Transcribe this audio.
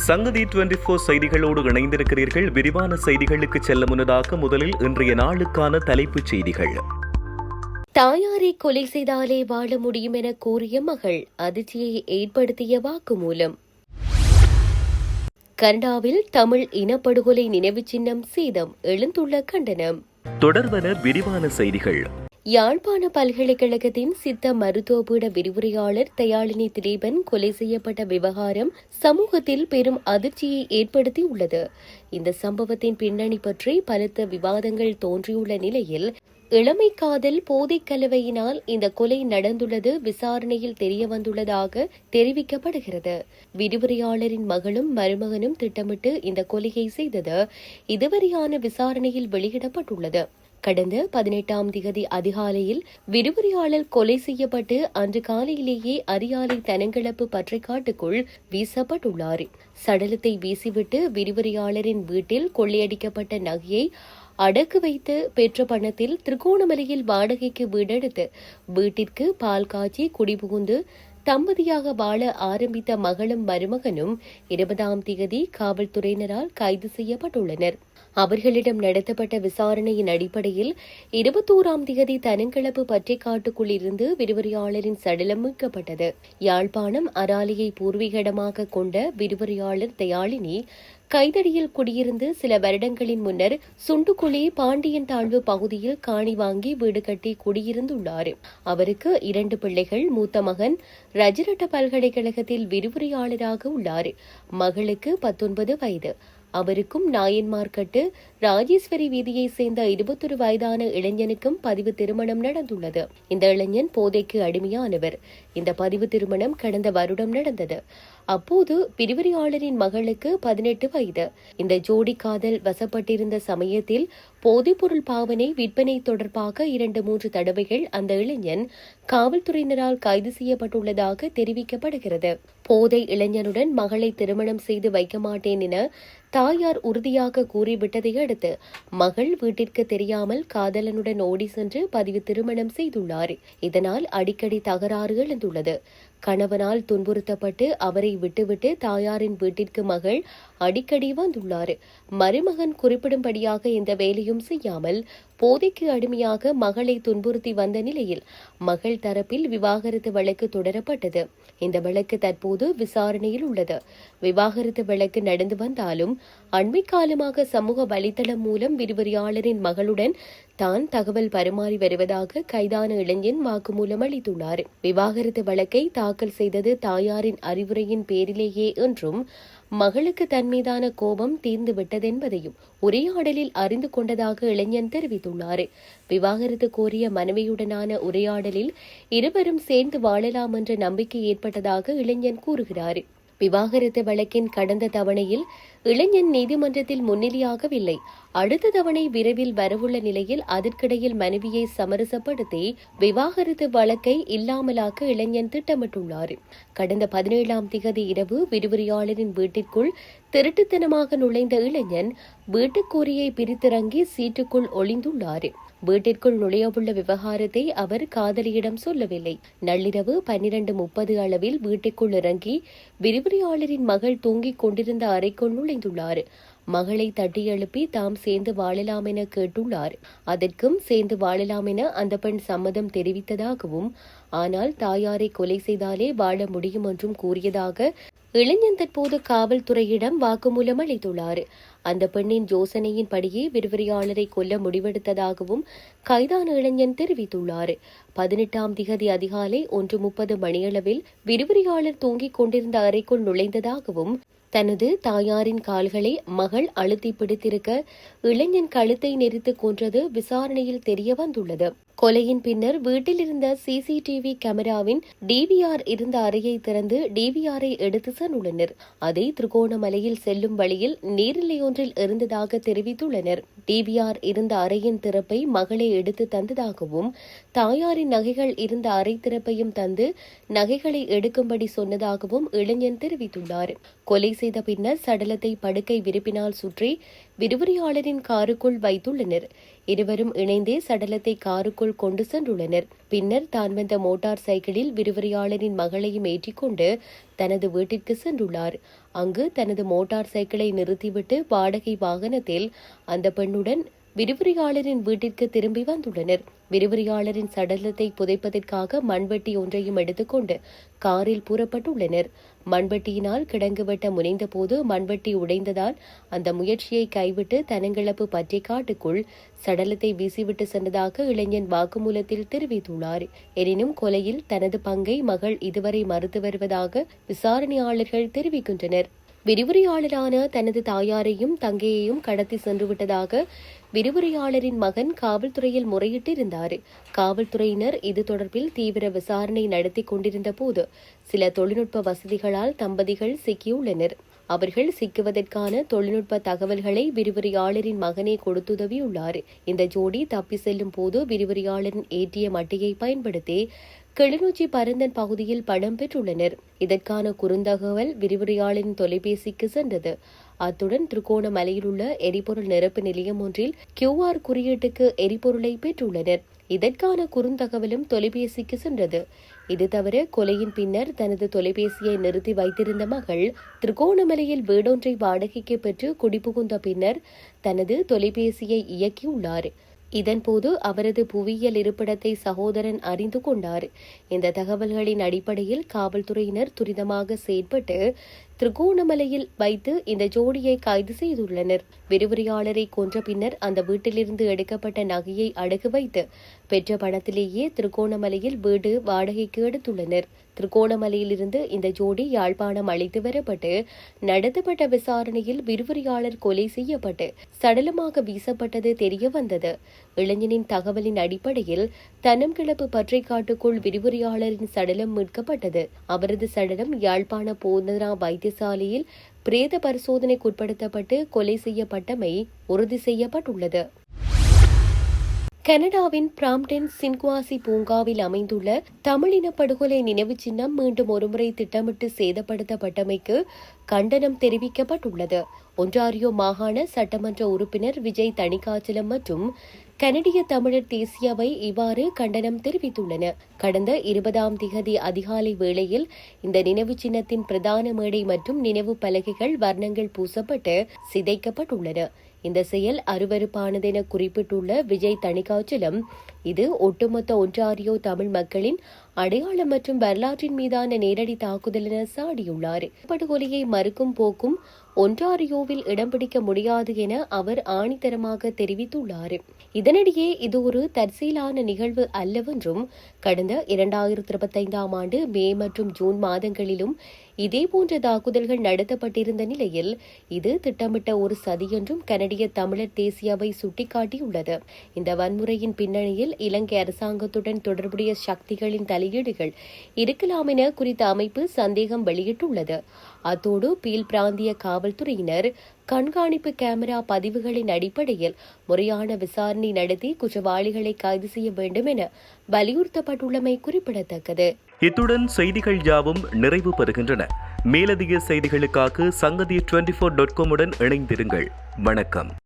சங்கதி 24 செய்திகளோடு இணைந்திருக்கிறீர்கள். விரிவான செய்திகளுக்கு செல்ல முன்னதாக முதலில் இன்றைய நாளுக்கான தலைப்புச் செய்திகள். தாயாரை கொலை செய்தாலே வாழ முடியும் என கூறிய மகள் அதிர்ச்சியை ஏற்படுத்திய வாக்குமூலம். கனடாவில் தமிழ் இனப்படுகொலை நினைவு சின்னம் சேதம், எழுந்துள்ள கண்டனம். தொடர்வன விரிவான செய்திகள். யாழ்ப்பாண பல்கலைக்கழகத்தின் சித்த மருத்துவபீட விரிவுரையாளர் தயாளினி திலீபன் கொலை செய்யப்பட்ட விவகாரம் சமூகத்தில் பெரும் அதிர்ச்சியை ஏற்படுத்தியுள்ளது. இந்த சம்பவத்தின் பின்னணி பற்றி பலத்த விவாதங்கள் தோன்றியுள்ள நிலையில் இளமை காதல் போதைக் கலவையினால் இந்த கொலை நடந்துள்ளது விசாரணையில் தெரியவந்துள்ளதாக தெரிவிக்கப்படுகிறது. விரிவுரையாளரின் மகளும் மருமகனும் திட்டமிட்டு இந்த கொலையை செய்தது இதுவரையான விசாரணையில் வெளியிடப்பட்டுள்ளது. கடந்த 18ஆம் திகதி அதிகாலையில் விரிவுரையாளர் கொலை செய்யப்பட்டு அன்று காலையிலேயே அரியாலை தனங்களப்பு பற்றைக்காட்டுக்குள் வீசப்பட்டுள்ளார். சடலத்தை வீசிவிட்டு விரிவுரையாளரின் வீட்டில் கொள்ளையடிக்கப்பட்ட நகையை அடக்கு வைத்து பெற்ற பணத்தில் திருகோணமலையில் வாடகைக்கு வீடெடுத்து வீட்டிற்கு பால் காய்ச்சி குடிபுகுந்து தம்பதியாக வாழ ஆரம்பித்த மகளும் மருமகனும் 20ஆம் திகதி காவல்துறையினரால் கைது செய்யப்பட்டுள்ளனர். அவர்களிடம் நடத்தப்பட்ட விசாரணையின் அடிப்படையில் 21ஆம் திகதி தனங்களப்பு பற்றைக்காட்டுக்குள் இருந்து விரிவுரையாளரின் சடலம் மீட்கப்பட்டது. யாழ்ப்பாணம் அராலியை பூர்வீகமாக கொண்ட விரிவுரையாளர் தயாளினி கைதடியில் குடியிருந்து சில வருடங்களின் முன்னர் சுண்டுக்குழி பாண்டியன் தாழ்வு பகுதியில் காணி வாங்கி வீடு கட்டி குடியிருந்துள்ளார். அவருக்கு 2 பிள்ளைகள். மூத்த மகன் ரஜரட்ட பல்கலைக்கழகத்தில் விரிவுரையாளராக உள்ளார். மகளுக்கு 19 வயது. அவருக்கும் நாயன்மார்கட்டு ராஜேஸ்வரி வீதியை சேர்ந்த 21 வயதான இளைஞனுக்கும் பதிவு திருமணம் நடந்துள்ளது. இந்த இளைஞன் போதைக்கு அடிமையானவர். இந்த பதிவு திருமணம் கடந்த வருடம் நடந்தது. அப்போது விரிவுரையாளரின் மகளுக்கு 18 வயது. இந்த ஜோடி காதல் வசப்பட்டிருந்த சமயத்தில் போதைப்பொருள் பாவனை விற்பனை தொடர்பாக 2-3 தடவைகள் அந்த இளைஞன் காவல்துறையினரால் கைது செய்யப்பட்டுள்ளதாக தெரிவிக்கப்படுகிறது. போதை இளைஞனுடன் மகளை திருமணம் செய்து வைக்க மாட்டேன் என தாயார் உறுதியாக கூறிவிட்டதை அடுத்து மகள் வீட்டிற்கு தெரியாமல் காதலனுடன் ஓடி சென்று பதிவு திருமணம் செய்துள்ளார். இதனால் அடிக்கடி தகராறு எழுந்துள்ளது. கணவனால் துன்புறுத்தப்பட்டு அவரை விட்டுவிட்டு தாயாரின் வீட்டிற்கு மகள் அடிக்கடி வந்துள்ளார். மருமகன் குறிப்பிடும்படியாக இந்த வேலையும் செய்யாமல் போதைக்கு அடிமையாக மகளை துன்புறுத்தி வந்த நிலையில் மகள் தரப்பில் விவாகரத்து வழக்கு தொடரப்பட்டது. இந்த வழக்கு தற்போது விசாரணையில் உள்ளது. விவாகரத்து வழக்கு நடந்து வந்தாலும் அண்மை காலமாக சமூக வலைதளம் மூலம் விரிவுரையாளரின் மகளுடன் தான் தகவல் பரிமாறி வருவதாக கைதான இளைஞன் வாக்குமூலம் அளித்துள்ளார். விவாகரத்து வழக்கை தாக்கல் செய்தது தாயாரின் அறிவுரையின் பேரிலேயே என்றும் மகளுக்கு தன் மீதான கோபம் தீர்ந்து விட்டதென்பதையும் உரையாடலில் அறிந்து கொண்டதாக இளைஞன் தெரிவித்துள்ளார். விவாகரத்து கோரிய மனைவியுடனான உரையாடலில் இருவரும் சேர்ந்து வாழலாம் என்ற நம்பிக்கை ஏற்பட்டதாக இளைஞன் கூறுகிறார். விவாகரத்து வழக்கின் கடந்த தவணையில் இளைஞன் நீதிமன்றத்தில் முன்னிலையாகவில்லை. அடுத்த தவணை விரைவில் வரவுள்ள நிலையில் அதற்கிடையில் மனைவியை சமரசப்படுத்தி விவாகரத்து வழக்கை இல்லாமலாக்க இளைஞன் திட்டமிட்டுள்ளார். கடந்த 17ஆம் திகதி இரவு விரிவுரையாளரின் வீட்டிற்குள் திருட்டுத்தனமாக நுழைந்த இளைஞன் வீட்டுக்கூரியை பிரித்திறங்கி சீட்டுக்குள் ஒளிந்துள்ளார். வீட்டிற்குள் நுழையவுள்ள விவகாரத்தை அவர் காதலியிடம் சொல்லவில்லை. நள்ளிரவு 12:30 அளவில் வீட்டுக்குள் இறங்கி விரிவுரையாளரின் மகள் தூங்கிக் கொண்டிருந்த அறைக்குள் நுழைந்துள்ளார். மகளை தட்டி எழுப்பி தாம் சேர்ந்து வாழலாம் என கேட்டுள்ளார். அதற்கும் சேர்ந்து வாழலாம் என அந்த பெண் சம்மதம் தெரிவித்ததாகவும் ஆனால் தாயாரை கொலை செய்தாலே வாழ முடியும் என்றும் கூறியதாக இளைஞன் தற்போது காவல்துறையிடம் வாக்குமூலம் அளித்துள்ளார். அந்த பெண்ணின் யோசனையின்படியே விரிவுரையாளரை கொல்ல முடிவெடுத்ததாகவும் கைதான இளைஞன் தெரிவித்துள்ளார். 18ஆம் திகதி அதிகாலை 1:30 மணியளவில் விரிவுரையாளர் தூங்கிக் கொண்டிருந்த அறைக்குள் நுழைந்ததாகவும் தனது தாயாரின் கால்களை மகள் அழுத்தி பிடித்திருக்க இளைஞன் கழுத்தை நெரித்து கொன்றது விசாரணையில் தெரிய வந்துள்ளது. கொலையின் பின்னர் வீட்டில் இருந்த சிசிடிவி கேமராவின் டிவிஆர் இருந்த அறையை திறந்து டிவிஆரை எடுத்து சென்றுள்ளனர். அதை திருகோணமலையில் செல்லும் வழியில் நீர்நிலையொன்றில் இருந்ததாக தெரிவித்துள்ளனர். டிவிஆர் இருந்த அறையின் திறப்பை மகளே எடுத்து தந்ததாகவும் தாயாரின் நகைகள் இருந்த அறை திறப்பையும் தந்து நகைகளை எடுக்கும்படி சொன்னதாகவும் இளைஞன் தெரிவித்துள்ளார். கொலை செய்த பின்னர் சடலத்தை படுக்கை விரிப்பினால் சுற்றி விரிவுரையாளரின் காருக்குள் வைத்துள்ளனர். இருவரும் இணைந்தே சடலத்தை காருக்குள் கொண்டு சென்றுள்ளனர். பின்னர் தான் வந்த மோட்டார் சைக்கிளில் விரிவுரையாளரின் மகளையும் ஏற்றிக்கொண்டு தனது வீட்டிற்கு சென்றுள்ளார். அங்கு தனது மோட்டார் சைக்கிளை நிறுத்திவிட்டு வாடகை வாகனத்தில் அந்த பெண்ணுடன் விரிவுரையாளரின் வீட்டிற்கு திரும்பி வந்துள்ளனர். விரிவுரையாளரின் சடலத்தை புதைப்பதற்காக மண்வெட்டி ஒன்றையும் எடுத்துக்கொண்டு காரில் புறப்பட்டுள்ளனர். மண்வெட்டியினால் கிடங்கு வெட்ட முனைந்தபோது மண்வெட்டி உடைந்ததால் அந்த முயற்சியை கைவிட்டு தனங்கிழப்பு பற்றி காட்டுக்குள் சடலத்தை வீசிவிட்டு சென்றதாக இளைஞன் வாக்குமூலத்தில் தெரிவித்துள்ளார். எனினும் கொலையில் தனது பங்கை மகள் இதுவரை மறுத்து வருவதாக விசாரணையாளர்கள் தெரிவிக்கின்றனர். விரிவுரையாளரான தனது தாயாரையும் தங்கையையும் கடத்தி சென்றுவிட்டதாக விரிவுரையாளரின் மகன் காவல்துறையில் முறையிட்டிருந்தார். காவல்துறையினர் இது தொடர்பில் தீவிர விசாரணை நடத்தி கொண்டிருந்த போது சில தொழில்நுட்ப வசதிகளால் தம்பதிகள் சிக்கியுள்ளனர். அவர்கள் சிக்குவதற்கான தொழில்நுட்ப தகவல்களை விரிவுரையாளரின் மகனே கொடுத்துதவியுள்ளார். இந்த ஜோடி தப்பி செல்லும் போது விரிவுரையாளரின் ஏடிஎம் அட்டையை பயன்படுத்தி கிளிநொச்சி பரந்தன் பகுதியில் பணம் பெற்றுள்ளனர். இதற்கான குறுந்தகவல் விரிவுரையாளரின் தொலைபேசிக்கு சென்றது. அத்துடன் திருகோணமலையில் உள்ள எரிபொருள் நிரப்பு நிலையம் ஒன்றில் QR குறியீட்டுக்கு எரிபொருளை பெற்றுள்ளனர். இதற்கான குறுந்தகவலும் தொலைபேசிக்கு சென்றது. இது தவிர கொலையின் பின்னர் தனது தொலைபேசியை நிறுத்தி வைத்திருந்த மகள் திருகோணமலையில் வீடொன்றை வாடகைக்கு பெற்று குடிபுகுந்த பின்னர் தனது தொலைபேசியை இயக்கியுள்ளார். இதன்போது அவரது புவியியல் இருப்பிடத்தை சகோதரன் அறிந்து கொண்டார். இந்த தகவல்களின் அடிப்படையில் காவல்துறையினர் துரிதமாக செயற்பட்டு திருகோணமலையில் வைத்து இந்த ஜோடியை கைது செய்துள்ளனர். விரிவுரையாளரை கொன்ற பின்னர் அந்த வீட்டிலிருந்து எடுக்கப்பட்ட நகையை அடகு வைத்து பெற்ற பணத்திலேயே திருகோணமலையில் வீடு வாடகைக்கு எடுத்துள்ளனர். திருகோணமலையிலிருந்து இந்த ஜோடி யாழ்ப்பாணம் அழைத்து வரப்பட்டு நடத்தப்பட்ட விசாரணையில் விரிவுரையாளர் கொலை செய்யப்பட்டு சடலமாக வீசப்பட்டது தெரிய வந்தது. இளைஞனின் தகவலின் அடிப்படையில் தன்னம்கிளப்பு பற்றைக்காட்டுக்குள் விரிவுரையாளரின் சடலம் மீட்கப்பட்டது. அவரது சடலம் யாழ்ப்பாண போதனா வைத்தியசாலையில் பிரேத பரிசோதனைக்குட்படுத்தப்பட்டு கொலை செய்யப்பட்டமை உறுதி செய்யப்பட்டுள்ளது. கனடாவின் பிராம்டன் சின்குவாசி பூங்காவில் அமைந்துள்ள தமிழின படுகொலை நினைவு சின்னம் மீண்டும் ஒருமுறை திட்டமிட்டு சேதப்படுத்தப்பட்டமைக்கு கண்டனம் தெரிவிக்கப்பட்டுள்ளது. ஒன்டாரியோ மாகாண சட்டமன்ற உறுப்பினர் விஜய் தணிகாச்சலம் மற்றும் கனடிய தமிழர் தேசியவை இவ்வாறு கண்டனம் தெரிவித்துள்ளன. கடந்த 20ஆம் திகதி அதிகாலை வேளையில் இந்த நினைவு சின்னத்தின் பிரதான மேடை மற்றும் நினைவு பலகைகள் வர்ணங்கள் பூசப்பட்டு சிதைக்கப்பட்டுள்ளன. இந்த செயல் அருவருப்பானதென குறிப்பிட்டுள்ள விஜய் தணிகாச்சலம், இது ஒட்டுமொத்த ஒன்டாரியோ தமிழ் மக்களின் அடையாளம் மற்றும் வரலாற்றின் மீதான நேரடி தாக்குதல் என சாடியுள்ளார். படுகொலையை மறுக்கும் போக்கும் ஒன்டாரியோவில் இடம் பிடிக்க முடியாது என அவர் ஆணித்தரமாக தெரிவித்துள்ளார். இதனிடையே இது ஒரு தற்செயலான நிகழ்வு அல்லவென்றும் கடந்த 2025ஆம் ஆண்டு மே மற்றும் ஜூன் மாதங்களிலும் இதேபோன்ற தாக்குதல்கள் நடத்தப்பட்டிருந்த நிலையில் இது திட்டமிட்ட ஒரு சதி என்றும் கனடிய தமிழர் தேசியவை சுட்டிக்காட்டியுள்ளது. இந்த வன்முறையின் பின்னணியில் இலங்கை அரசாங்கத்துடன் தொடர்புடைய சக்திகளின் தலையீடுகள் இருக்கலாம் என குறித்த அமைப்பு சந்தேகம் வெளியிட்டுள்ளது. அத்தோடு பீல் பிராந்திய காவல்துறையினர் கண்காணிப்பு கேமரா பதிவுகளின் அடிப்படையில் முறையான விசாரணை நடத்தி குற்றவாளிகளை கைது செய்ய வேண்டும் என வலியுறுத்தப்பட்டுள்ளமை குறிப்பிடத்தக்கது. இத்துடன் செய்திகள் யாவும் நிறைவு பெறுகின்றன. மேலதிக செய்திகளுக்காக சங்கதி 24.com உடன் இணைந்திருங்கள். வணக்கம்.